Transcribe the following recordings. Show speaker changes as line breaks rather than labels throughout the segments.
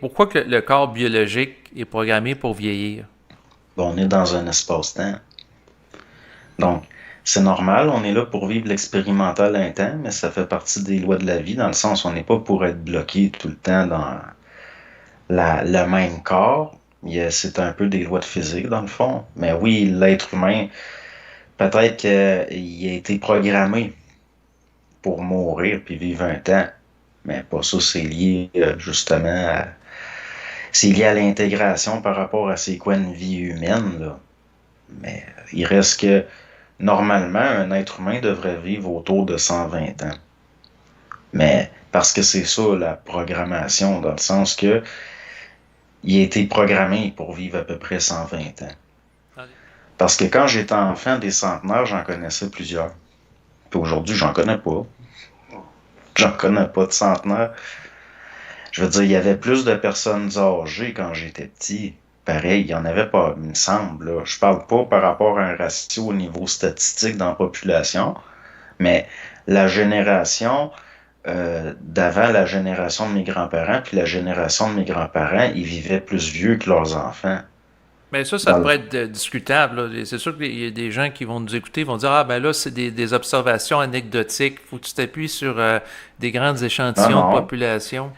Pourquoi que le corps biologique est programmé pour vieillir?
Bon, on est dans un espace-temps. Donc, c'est normal, on est là pour vivre l'expérimental un temps, mais ça fait partie des lois de la vie, dans le sens où on n'est pas pour être bloqué tout le temps dans le même corps. C'est un peu des lois de physique, dans le fond. Mais oui, l'être humain, peut-être qu'il a été programmé pour mourir puis vivre un temps. Mais pas ça, c'est lié justement à... C'est lié à l'intégration par rapport à c'est quoi une vie humaine, là. Mais il reste que, normalement, un être humain devrait vivre autour de 120 ans. Mais parce que c'est ça, la programmation, dans le sens que il a été programmé pour vivre à peu près 120 ans. Parce que quand j'étais enfant, des centenaires, j'en connaissais plusieurs. Puis aujourd'hui, j'en connais pas. J'en connais pas de centenaires. Je veux dire, il y avait plus de personnes âgées quand j'étais petit. Pareil, il n'y en avait pas, il me semble. Là. Je parle pas par rapport à un ratio au niveau statistique dans la population, mais la génération d'avant la génération de mes grands-parents, puis la génération de mes grands-parents, ils vivaient plus vieux que leurs enfants.
Mais ça
Dans le...
pourrait être discutable, là. C'est sûr qu'il y a des gens qui vont nous écouter, vont dire, ah ben là, c'est des observations anecdotiques. Faut que tu t'appuies sur des grands
Non,
échantillons de
non.
population.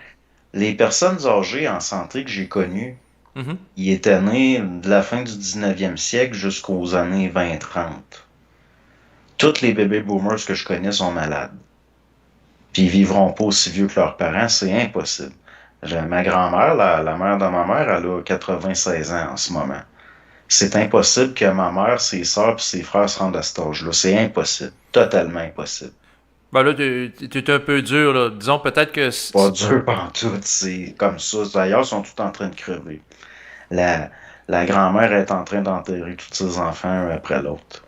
Les personnes âgées en santé que j'ai connues,
Mhm.
ils étaient nés de la fin du 19e siècle jusqu'aux années 20-30. Tous les bébés boomers que je connais sont malades. Puis ils vivront pas aussi vieux que leurs parents, c'est impossible. Ma grand-mère, la mère de ma mère, elle a 96 ans en ce moment. C'est impossible que ma mère, ses sœurs et ses frères se rendent à cet âge-là. C'est impossible. Totalement impossible.
Ben là, t'es un peu dur, là. Disons peut-être que...
Pas dur pantoute, c'est comme ça. D'ailleurs, ils sont tous en train de crever. La, la grand-mère est en train d'enterrer tous ses enfants un après l'autre.